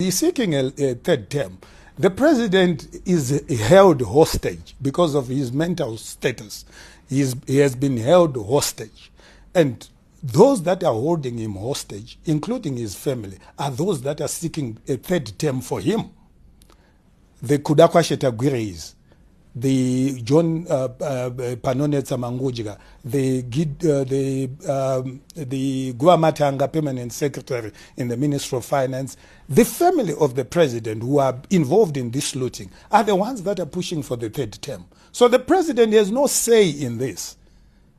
he's seeking a third term. The president is held hostage because of his mental status. He has been held hostage. And those that are holding him hostage, including his family, are those that are seeking a third term for him. The Kudakwasheta Gwireis, the John Panonetsa Mangujiga, the Guamatanga permanent secretary in the Ministry of Finance, the family of the president who are involved in this looting are the ones that are pushing for the third term. So the president has no say in this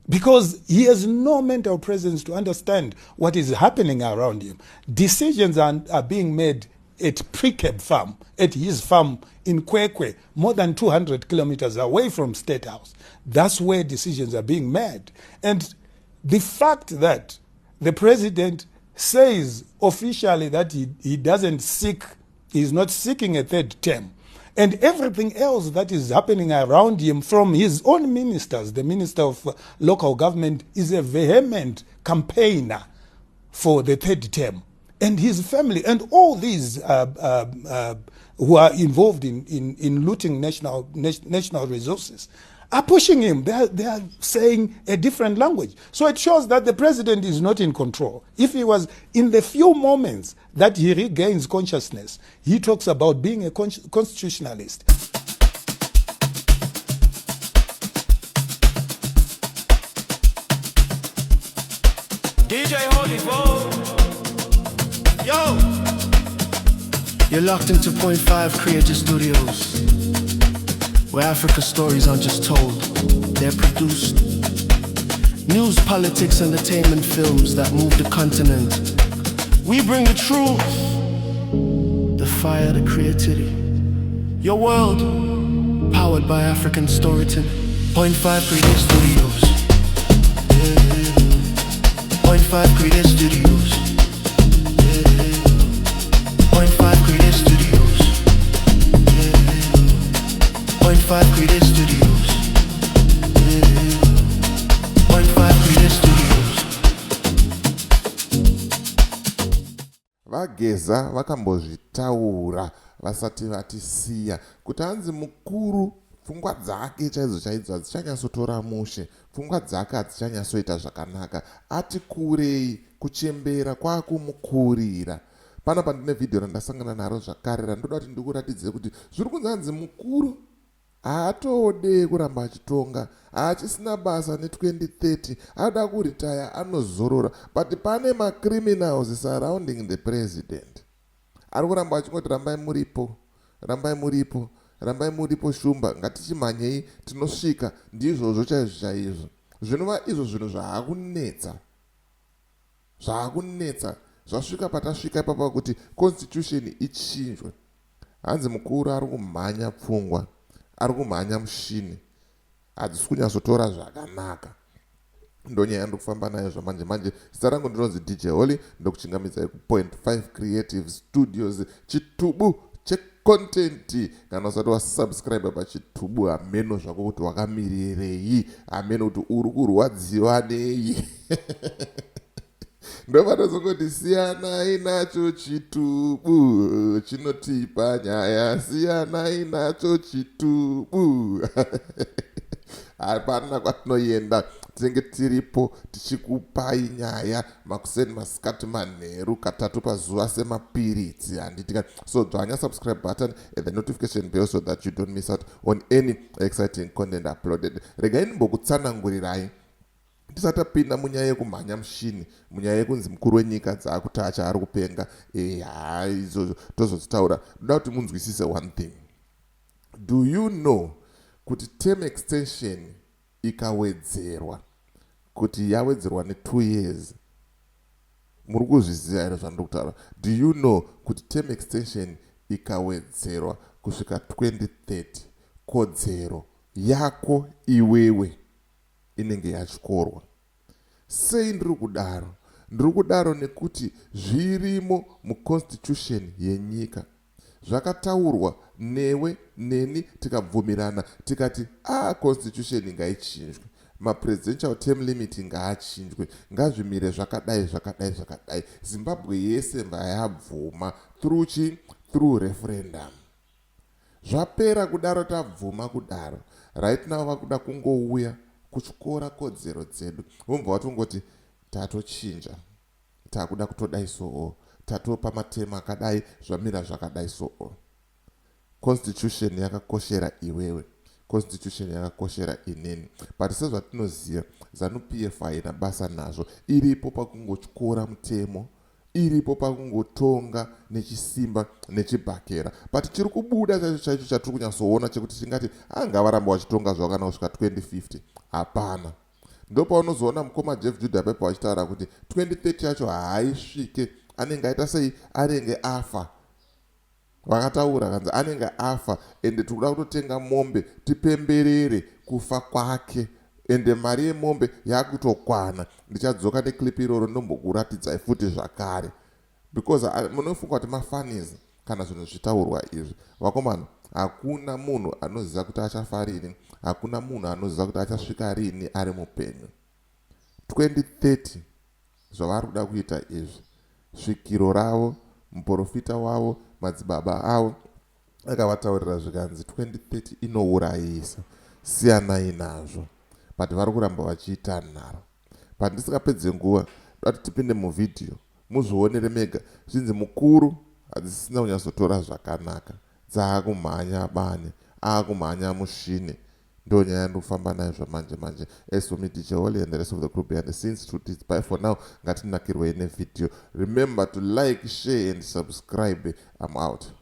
because he has no mental presence to understand what is happening around him. Decisions are being made at Precab Farm, at his farm in Kwekwe, more than 200 kilometers away from State House. That's where decisions are being made. And the fact that the president says officially that he doesn't seek, he's not seeking a third term, and everything else that is happening around him from his own ministers, the Minister of Local Government is a vehement campaigner for the third term. And his family and all these who are involved in looting national resources are pushing him. They are saying a different language. So it shows that the president is not in control. If he was in the few moments that he regains consciousness, he talks about being a constitutionalist. DJ Holy Vogue. Yo! You're locked into Point 5 Creative Studios, where Africa's stories aren't just told, they're produced. News, politics, entertainment films that move the continent. We bring the truth, the fire, the creativity. Your world, powered by African storytelling. Point 5 Creative Studios. Point 5 Creative Studios. Point 5 Creative Studios. Point 5 Creative Studios. Point 5 Creative Studios. Vageza vakambozvitaura vasati vatisiya kuti hanzi mukuru pfungwa dzake chaidzo hadzichanyasotora mushe, pfungwa dzake hadzichanyasoita zvakanaka, ati kurei kuchembera kwakumukurira. Panapa ndine vhidhiyo randasangana naro zvakare randoda kuti ndikuratidze kuti zviri kunzi hanzi mukuru haatode kuramba achitonga, haachisina basa ne2030, ada kuritaya, anozorora, but pane macriminals surrounding the president. Ari kuramba achingoti rambai muripo, rambai muripo, rambai muripo shumba, ngatichimhanyei tinosvika, ndizvozvo chaizvo. Zvinova izvo zvinhu zvaakunetsa. Zvasvika patasvika ipapa kuti constitution ichinjwe. Hanzi mukuru ari kumhanya pfungwa, ari kumhanya mushini, hadzisi kunyasotora zvakanaka. Ndonyaya ndokufamba nayo zvamanje. Zita rangu ndinonzi DJ Holly, ndokuchingamidzai kuPoint 5 Creative Studios, chitubu checontent. Kana usati wasubscribe pachitubu, hameno zvako kuti wakamirirei, hameno kuti uri kurwadziwa nei. Ndovatozongoti siyanai nacho chitubu chinotipa nyaya, siyanai nacho chitubu. Hapana kwatinoenda, tinenge tiripo tichikupai nyaya makuseni, masikati, manheru, katatu pazuva semapiritsi handitika. So dzvanya subscribe button and the notification bell so that you don't miss out on any exciting content uploaded. Regai ndimbokutsanangurirai tisatapinda munyaya yekumhanya mushini, munyaya yekunzi mukuru wenyika dzakuti ari kupenga, izvozvo tozotaura. Ndoda kuti munzwisise one thing. Do you know kuti term extension ikawedzerwa, kuti yawedzerwa ne2 years, muri kuzviziva here zvandiri kutaura? Do you know kuti term extension ikawedzerwa kusvika 2030, kodzero yako iwewe inenge yatyorwa? Sei ndiri kudaro? Ndiri kudaro nekuti zvirimo muconstitution yenyika, zvakataurwa newe neni, tikabvumirana tikati constitution ngaichinjwe, mapresidential term limit ngaachinjwe, ngazvimire zvakadai. Zimbabwe yese yabvuma through through referendum. Zvapera kudaro tabvuma kudaro. Right now vakuda kungouya kuchikora kodzero dzedu. Vomva vatongoti tatochinja. Takuda kutodai so'o. Tatopa matema akadai zvamira zvakadai so'o. Constitution yakakoshera iwewe. Constitution yakakoshera inini. But sezvatinoziva ZANU-PF haina basa nazvo. Iripo pakungotyora mutemo. Iripo pakungotonga nechisimba nechibhakera. But chiri kubuda chaicho chatiri kunyatsoona chekuti tingati angavaramba vachitonga zvavo kana kusvika 2050. Hapana. Ndopaunozoona mukoma Jeff Judah Pepa vachitaura kuti 2030 yacho haisvike. Anenge aita sei anenge afa. Vakataura kanzi anenge afa ende tikuda kutotenga mombe tipemberere kufa kwake. Ende mari yemombe yakutokwana. Ndichadzoka neclip iroro ndombokuratidzai futi zvakare. Because munofunga kuti mafanizi kana zvinhu zvitaurwa izvi. Vakomana, hakuna munhu anoziva kuti achafa rini. Hakuna munhu anoziva kuti achasvika rini ari mupenyu. 2030 zvavari kuda kuita izvi. Svikiro ravo, muprofita wavo, madzibaba avo akavataurira zvikanzi 2030 inourayisa. Siyanai nazvo. But vari kuramba vachiita nharo. But ndisikapedze nguva dati tipinde muvhidhiyo muzvionere mega. Zvinzi mukuru hadzisina kunyatsotora zvakanaka. Dzaakumhanya bani, aakumhanya mushini. Ndo nyaya ndofamba nayo zvamanje manje. As for me, DJ Holly and the rest of the group behind the scenes, truth is bye for now. Ngatinakirwe in a video. Remember to like, share and subscribe. I'm out.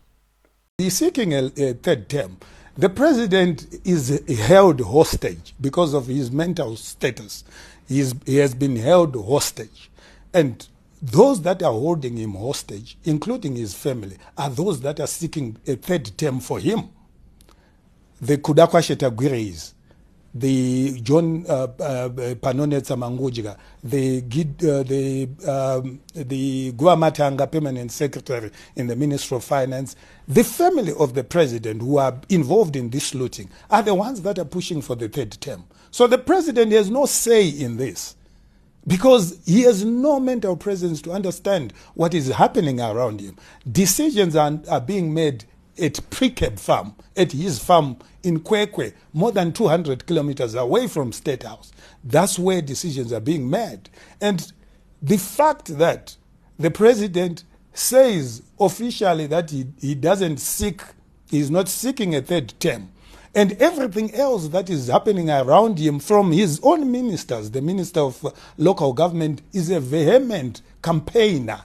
He's seeking a third term. The president is held hostage because of his mental status. He has been held hostage. And those that are holding him hostage, including his family, are those that are seeking a third term for him. The Kudakwa Shetagwiris, the John Panonetsa Mnangagwa, the Guamatanga permanent secretary in the Ministry of Finance, the family of the president who are involved in this looting are the ones that are pushing for the third term. So the president has no say in this because he has no mental presence to understand what is happening around him. Decisions are being made at Precab Farm, at his farm in Kwekwe, more than 200 kilometers away from State House. That's where decisions are being made. And the fact that the president says officially that he doesn't seek, he's not seeking a third term, and everything else that is happening around him from his own ministers, the Minister of Local Government is a vehement campaigner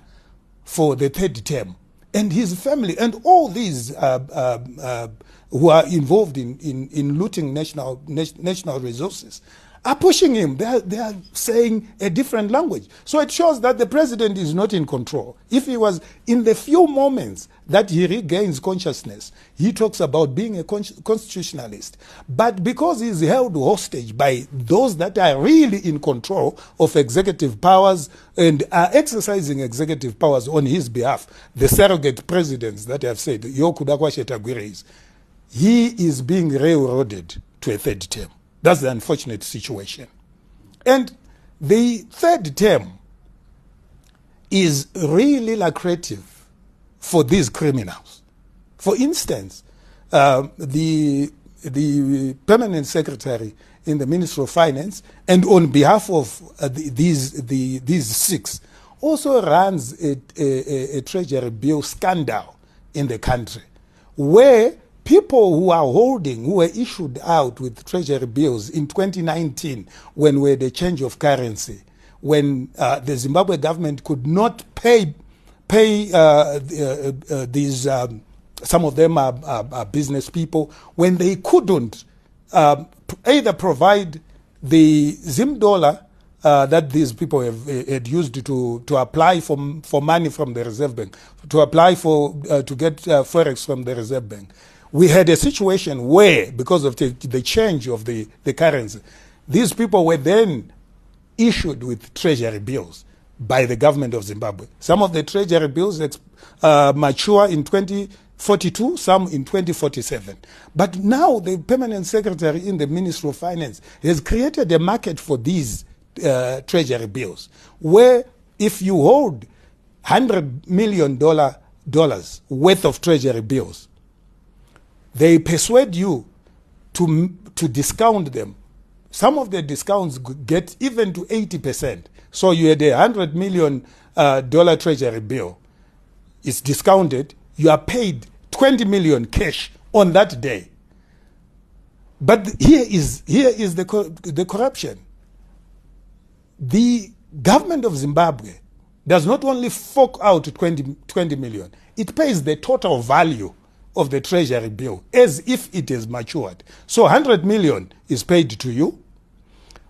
for the third term. And his family and all these who are involved in looting national resources are pushing him. They are saying a different language. So it shows that the president is not in control. If he was in the few moments that he regains consciousness, he talks about being a constitutionalist. But because he's held hostage by those that are really in control of executive powers and are exercising executive powers on his behalf, the surrogate presidents that have said, Yo Kudakwa Shetagwiris, he is being railroaded to a third term. That's the unfortunate situation. And the third term is really lucrative for these criminals. For instance, the permanent secretary in the Ministry of Finance, and on behalf of these six, also runs a treasury bill scandal in the country, where people who were issued out with treasury bills in 2019, when we had a change of currency, when the Zimbabwe government could not pay these, some of them are business people, when they couldn't either provide the Zim dollar that these people had used to apply for money from the Reserve Bank, to apply to get forex from the Reserve Bank. We had a situation where, because of the change of the currency, these people were then issued with treasury bills by the government of Zimbabwe. Some of the treasury bills mature in 2042, some in 2047. But now the permanent secretary in the Ministry of Finance has created a market for these treasury bills, where if you hold $100 million worth of treasury bills. They persuade you to discount them. Some of the discounts get even to 80%. So you had $100 million treasury bill. It's discounted. You are paid 20 million cash on that day. But here is the corruption. The government of Zimbabwe does not only fork out 20 million, it pays the total value of the treasury bill as if it is matured. So 100 million is paid to you,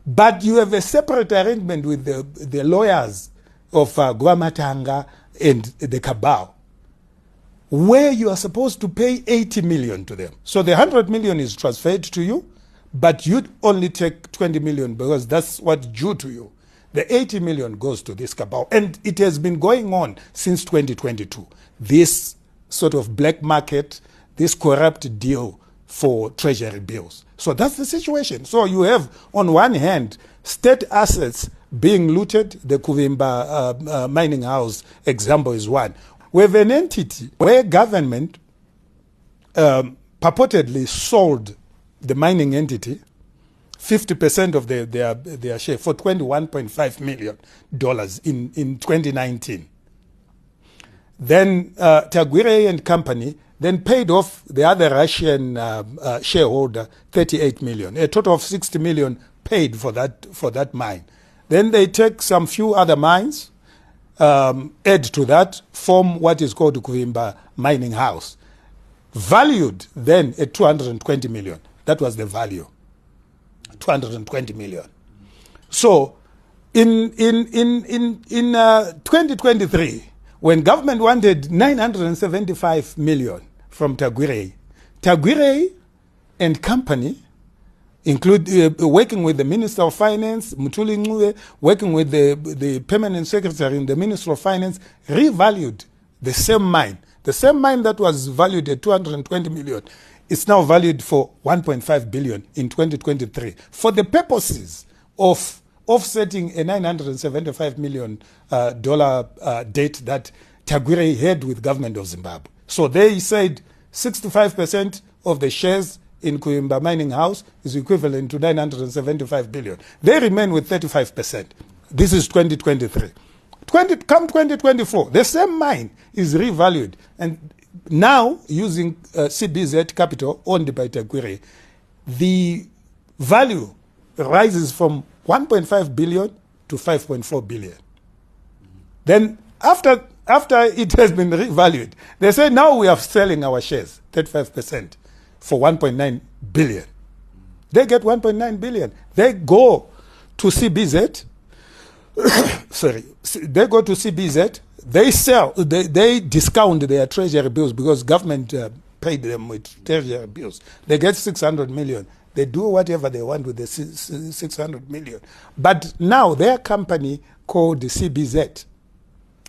but you have a separate arrangement with the lawyers of Guamatanga and the cabal, where you are supposed to pay 80 million to them. So the 100 million is transferred to you, but you only take 20 million because that's what's due to you. The 80 million goes to this cabal. And it has been going on since 2022. This sort of black market, this corrupt deal for treasury bills. So that's the situation. So you have, on one hand, state assets being looted. The Kuvimba mining house example is one. We have an entity where government purportedly sold the mining entity 50% of their share for $21.5 million in 2019. Then Taguire and company then paid off the other Russian shareholder 38 million, a total of 60 million paid for that mine. Then they take some few other mines, add to that, form what is called the Kuvimba mining house, valued then at 220 million. That was the value, 220 million. So in 2023, when government wanted 975 million from Taguire and company, include working with the Minister of Finance, Mutuli Ngube, working with the Permanent Secretary in the Ministry of Finance, revalued the same mine. The same mine that was valued at 220 million is now valued for 1.5 billion in 2023 for the purposes of offsetting a $975 million debt that Taguire had with government of Zimbabwe. So they said 65% of the shares in Kuvimba Mining House is equivalent to 975 billion. They remain with 35%. This is 2023. Come 2024, the same mine is revalued. And now, using CBZ capital owned by Taguire, the value rises from 1.5 billion to 5.4 billion. Then after it has been revalued, they say now we are selling our shares, 35%, for 1.9 billion. They get 1.9 billion. They go to CBZ. Sorry, they go to CBZ. They sell. They discount their treasury bills because government paid them with treasury bills. They get 600 million. They do whatever they want with the 600 million. But now their company called the CBZ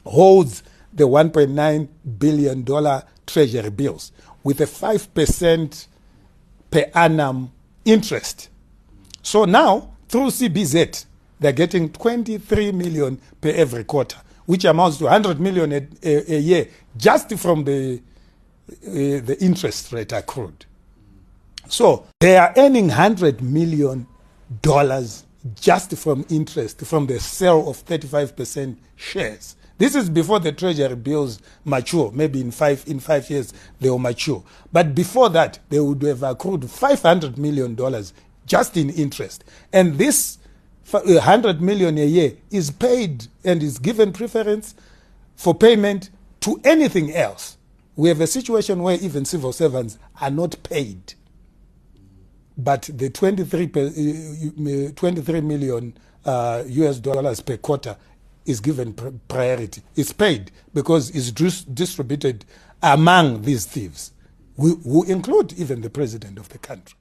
holds the $1.9 billion treasury bills with a 5% per annum interest. So now, through CBZ, they're getting 23 million per every quarter, which amounts to 100 million a year just from the interest rate accrued. So they are earning $100 million just from interest, from the sale of 35% shares. This is before the treasury bills mature. Maybe in five years they will mature. But before that, they would have accrued $500 million just in interest. And this 100 million a year is paid and is given preference for payment to anything else. We have a situation where even civil servants are not paid. But the 23 million US dollars per quarter is given priority. It's paid because it's distributed among these thieves, who include even the president of the country.